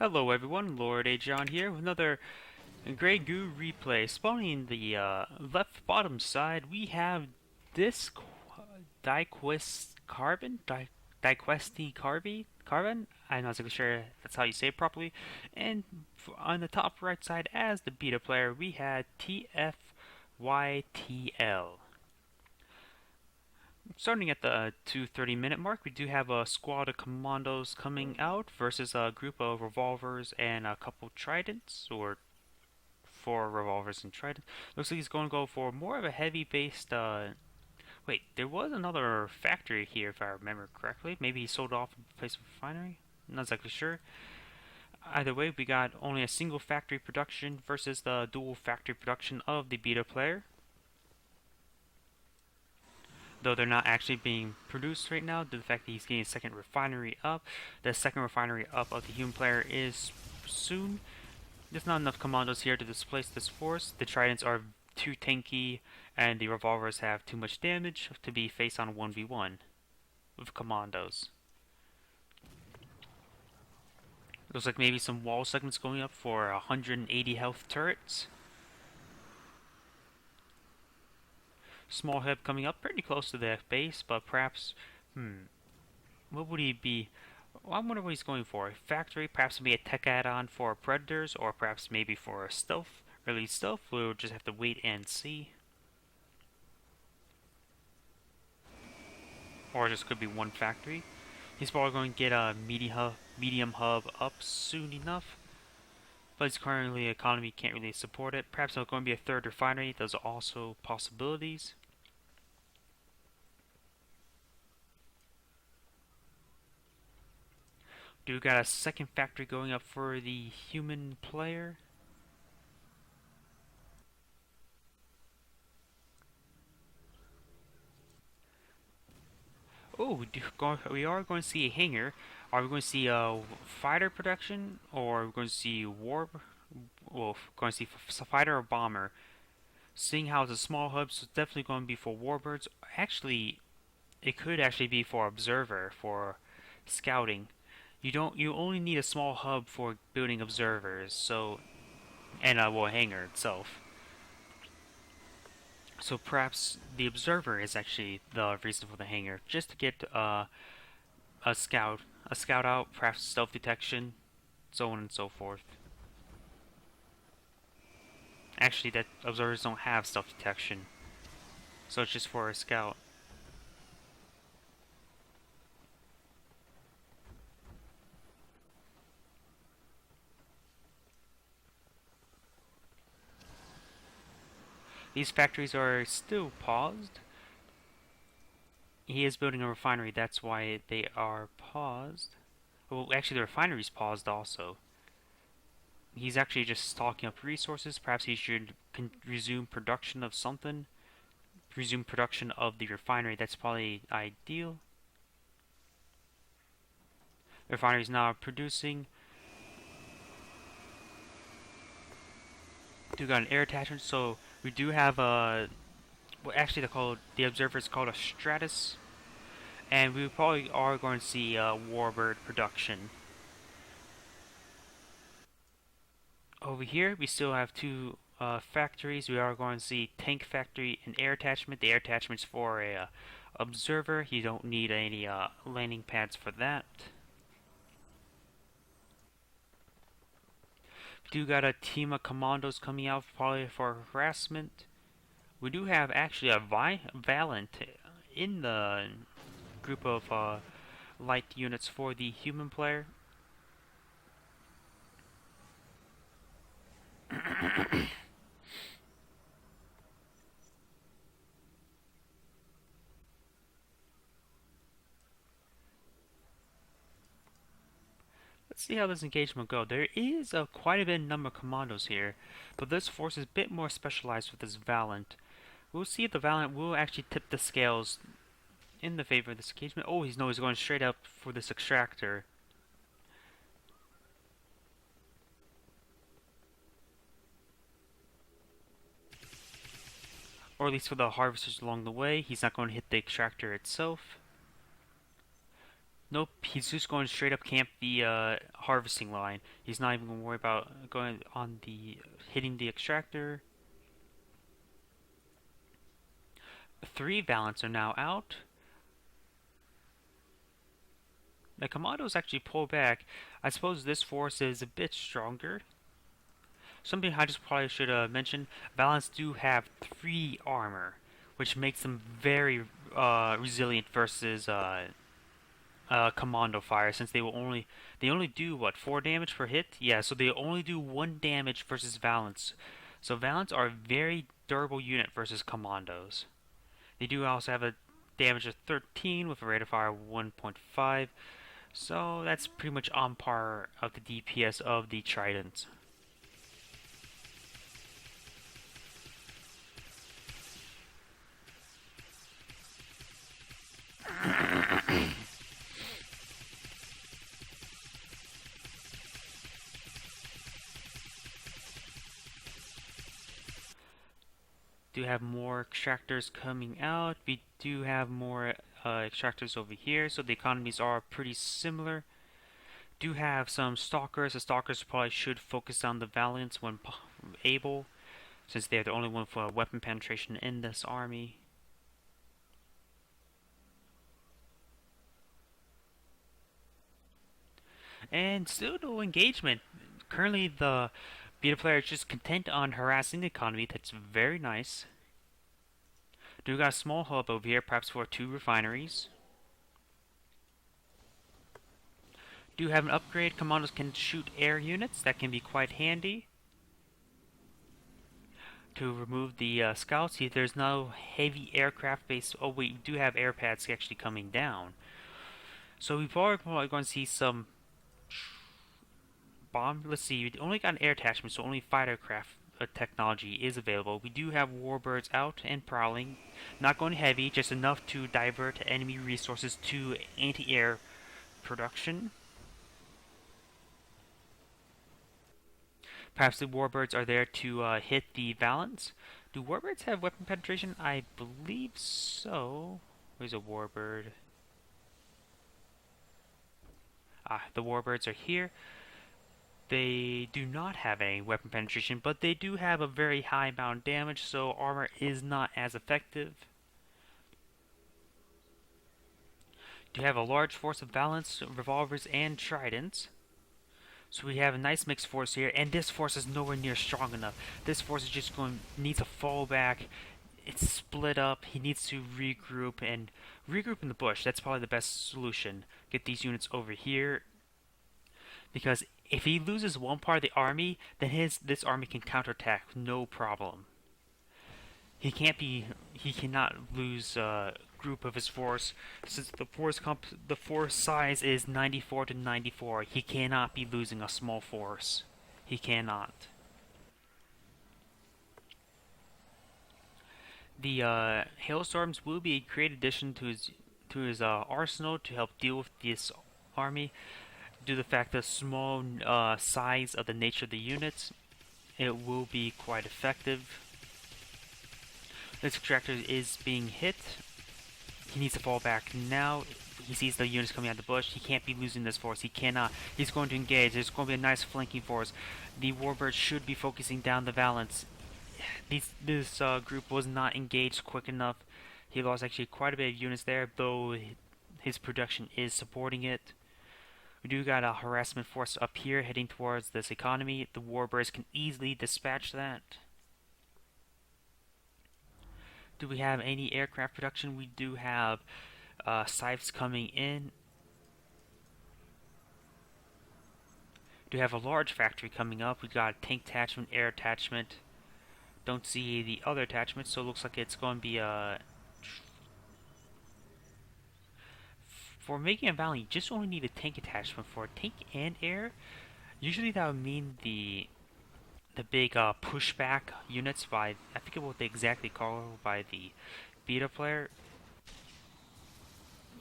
Hello everyone, Lord.agion here with another great Goo Replay. Spawning the left bottom side, we have this Diquesicabron? I'm not exactly sure that's how you say it properly. And on the top right side, as the beta player, we had Tfytl. Starting at the 2:30-minute mark, we do have a squad of commandos coming out versus a group of revolvers and a couple tridents, or 4 revolvers and tridents. Looks like he's going to go for more of a heavy-based. Wait, there was another factory here, if I remember correctly. Maybe he sold off in place of a refinery. Not exactly sure. Either way, we got only a single factory production versus the dual factory production of the beta player. Though they're not actually being produced right now, due to the fact that he's getting a second refinery up. The second refinery up of the human player is soon. There's not enough commandos here to displace this force. The tridents are too tanky, and the revolvers have too much damage to be faced on 1v1 with commandos. Looks like maybe some wall segments going up for 180 health turrets. Small hub coming up pretty close to the base, but perhaps, what would he be? Well, I wonder what he's going for. A factory, perhaps maybe a tech add-on for predators, or perhaps maybe for a stealth, early stealth. We'll just have to wait and see. Or just could be one factory. He's probably going to get a medium hub up soon enough. But his currently economy can't really support it. Perhaps there's going to be a third refinery. Those are also possibilities. Do we got a second factory going up for the human player? Oh, we are going to see a hangar. Are we going to see a fighter production, or are we going to see going to see fighter or bomber? Seeing how it's a small hub, so it's definitely going to be for warbirds. Actually, it could actually be for observer, for scouting. You only need a small hub for building observers, so and a hangar itself. So perhaps the observer is actually the reason for the hangar, just to get a scout out, perhaps stealth detection, so on and so forth. Actually, that observers don't have stealth detection, so it's just for a scout. These factories are still paused. He is building a refinery, that's why they are paused. Well, actually the refinery's paused also. He's actually just stocking up resources. Perhaps he should resume production of something. Resume production of the refinery, that's probably ideal. The refinery is now producing. We got an air attachment, so we do have a. Well, actually, the observer is called a stratus, and we probably are going to see warbird production. Over here, we still have two factories. We are going to see tank factory and air attachment. The air attachment's for a observer. You don't need any landing pads for that. We do got a team of commandos coming out probably for harassment. We do have actually a Valiant in the group of light units for the human player. Let's see how this engagement will go. There is quite a bit of number of commandos here, but this force is a bit more specialized with this Valiant. We'll see if the Valiant will actually tip the scales in the favor of this engagement. Oh, he's going straight up for this extractor. Or at least for the harvesters along the way. He's not going to hit the extractor itself. Nope, he's just going straight up camp the harvesting line. He's not even going to worry about going on the hitting the extractor. 3 Valents are now out. The commandos actually pull back. I suppose this force is a bit stronger. Something I just probably should mention, Valents do have 3 armor, which makes them very resilient versus commando fire, since they only do what, 4 damage per hit? Yeah, so they only do 1 damage versus Valents. So Valents are a very durable unit versus commandos. They do also have a damage of 13 with a rate of fire of 1.5. So that's pretty much on par of the DPS of the Tridents. Do have more extractors coming out. We do have more extractors over here, so the economies are pretty similar. Do have some stalkers. The stalkers probably should focus on the Valiants when able, since they're the only one for weapon penetration in this army. And still no engagement. Currently the beta player is just content on harassing the economy. That's very nice. Do got a small hub over here, perhaps for 2 refineries. Do have an upgrade. Commandos can shoot air units. That can be quite handy. To remove the scouts. See, there's no heavy aircraft base. Oh wait, we do have air pads actually coming down. So we're probably going to see some bomb. Let's see, we only got an air attachment, so only fighter craft technology is available. We do have warbirds out and prowling. Not going heavy, just enough to divert enemy resources to anti-air production. Perhaps the warbirds are there to hit the Valents. Do warbirds have weapon penetration? I believe so. Where's a warbird? Ah, the warbirds are here. They do not have any weapon penetration, but they do have a very high amount of damage, so armor is not as effective. Do have a large force of Valents, revolvers, and tridents. So we have a nice mixed force here, and this force is nowhere near strong enough. This force is just going needs to fall back. It's split up. He needs to regroup and regroup in the bush. That's probably the best solution. Get these units over here, because if he loses one part of the army, then this army can counterattack no problem. He cannot lose a group of his force, since the force size is 94 to 94. He cannot be losing a small force. He cannot. The hailstorms will be a great addition to his arsenal to help deal with this army. Due to the fact that small size of the nature of the units, it will be quite effective. This extractor is being hit. He needs to fall back now. He sees the units coming out of the bush. He can't be losing this force. He cannot. He's going to engage. There's going to be a nice flanking force. The warbirds should be focusing down the Valents. This group was not engaged quick enough. He lost actually quite a bit of units there, though his production is supporting it. We do got a harassment force up here heading towards this economy. The warbirds can easily dispatch that. Do we have any aircraft production? We do have scythes coming in. Do have a large factory coming up. We got a tank attachment, air attachment. Don't see the other attachments, so it looks like it's going to be for making a valley, you just only need a tank attachment for tank and air. Usually that would mean the big pushback units by, I forget what they exactly call by the beta player.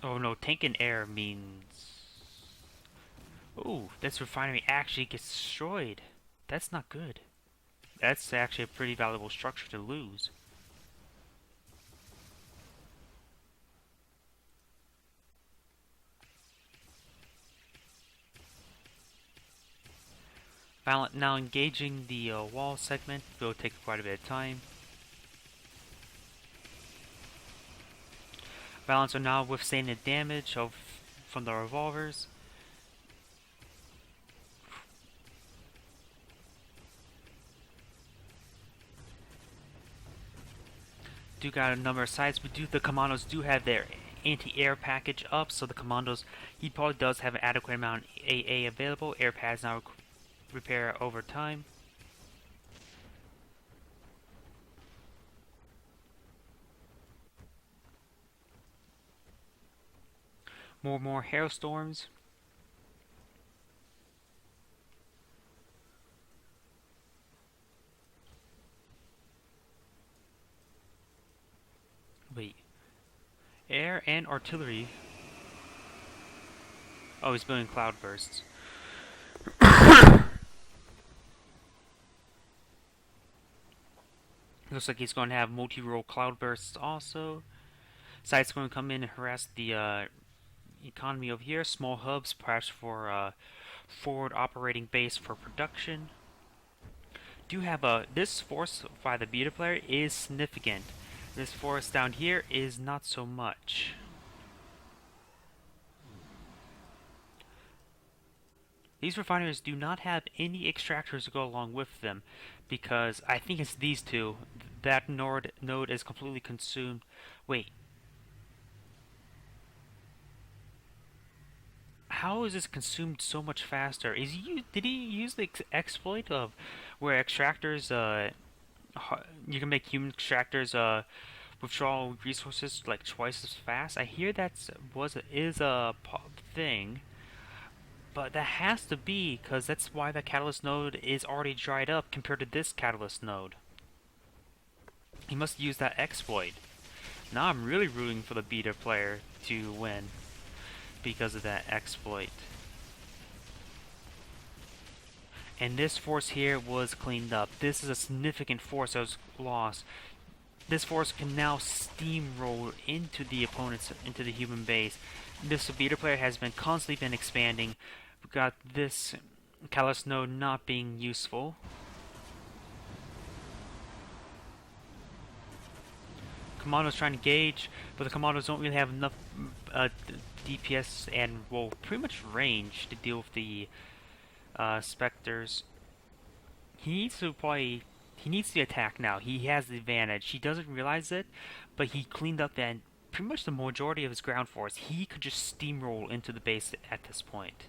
Oh no, tank and air means... Oh, this refinery actually gets destroyed. That's not good. That's actually a pretty valuable structure to lose. Now engaging the wall segment will take quite a bit of time. Valance are now withstanding the damage from the revolvers. Do got a number of sides, but the commandos do have their anti-air package up, so the commandos, he probably does have an adequate amount of AA available. Air pads now repair over time. More hailstorms. Wait. Air and artillery. Oh, he's building cloudbursts. Looks like he's going to have multi-role cloudbursts also. Sites going to come in and harass the economy over here. Small hubs, perhaps for forward operating base for production. Do have this force by the beta player is significant. This force down here is not so much. These refineries do not have any extractors to go along with them, because I think it's these two. That node is completely consumed. Wait. How is this consumed so much faster? Did he use the exploit of where extractors you can make human extractors withdraw resources like twice as fast? I hear is a thing. But that has to be, because that's why the catalyst node is already dried up compared to this catalyst node. He must use that exploit. Now I'm really rooting for the beta player to win because of that exploit. And this force here was cleaned up. This is a significant force that was lost. This force can now steamroll into the human base. This beta player has constantly been expanding. We've got this catalyst node not being useful. Commandos trying to engage, but the commandos don't really have enough DPS and, well, pretty much range to deal with the specters. He needs the attack now. He has the advantage. He doesn't realize it, but he cleaned up pretty much the majority of his ground force. He could just steamroll into the base at this point.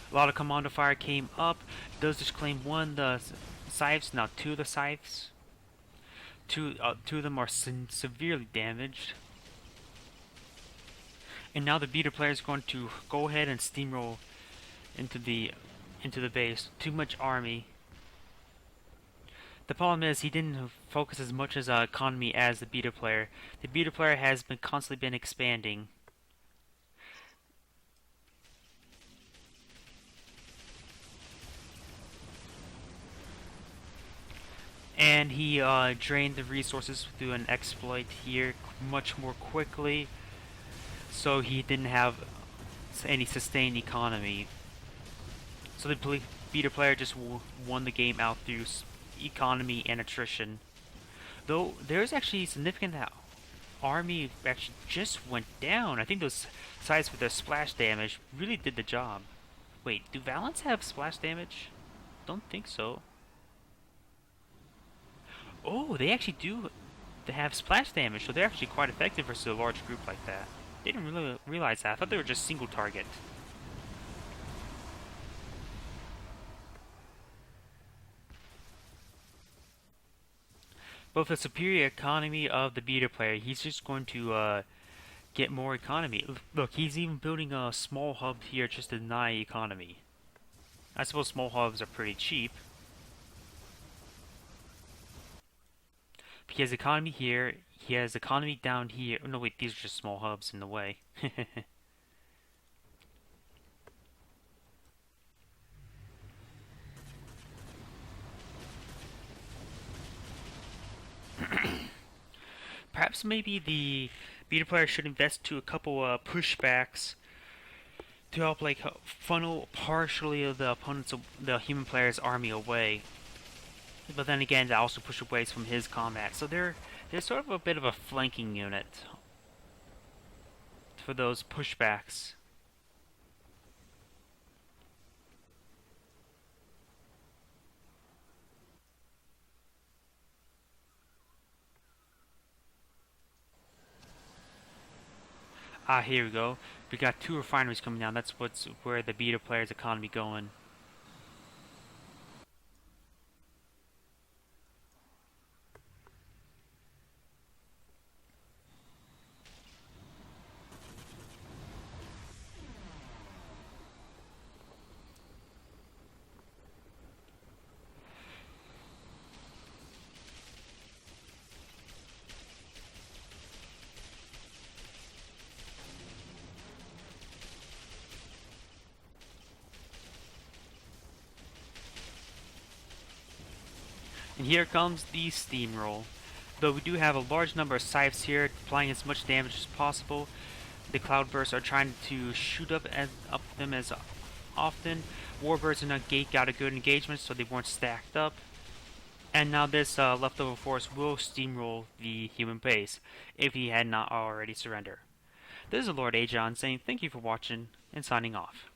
A lot of commando fire came up. Does just claim one the scythes, now two of the scythes. Two of them are severely damaged. And now the beta player is going to go ahead and steamroll into the base. Too much army. The problem is he didn't focus as much as economy as the beta player. The beta player has constantly been expanding. And he drained the resources through an exploit here much more quickly, so he didn't have any sustained economy. So the beta player just won the game out through economy and attrition. Though there's actually significant army actually just went down. I think those sides with their splash damage really did the job. Wait, do Valance have splash damage? Don't think so. Oh, they actually do have splash damage, so they're actually quite effective versus a large group like that. They didn't really realize that. I thought they were just single target. But with the superior economy of the beta player, he's just going to get more economy. Look, he's even building a small hub here just to deny economy. I suppose small hubs are pretty cheap. He has economy here, he has economy down here. Oh, no, wait, these are just small hubs in the way. Perhaps maybe the beta player should invest to a couple pushbacks to help like funnel partially of the opponent's the human player's army away. But then again, they also push away from his combat. So they're sort of a bit of a flanking unit for those pushbacks. Ah, here we go. We got 2 refineries coming down. That's where the beta player's economy going. And here comes the steamroll. Though we do have a large number of scythes here, applying as much damage as possible, the cloudbursts are trying to shoot up them as often. Warbirds and Gate got a good engagement, so they weren't stacked up. And now this leftover force will steamroll the human base, if he had not already surrendered. This is Lord Agion saying thank you for watching, and signing off.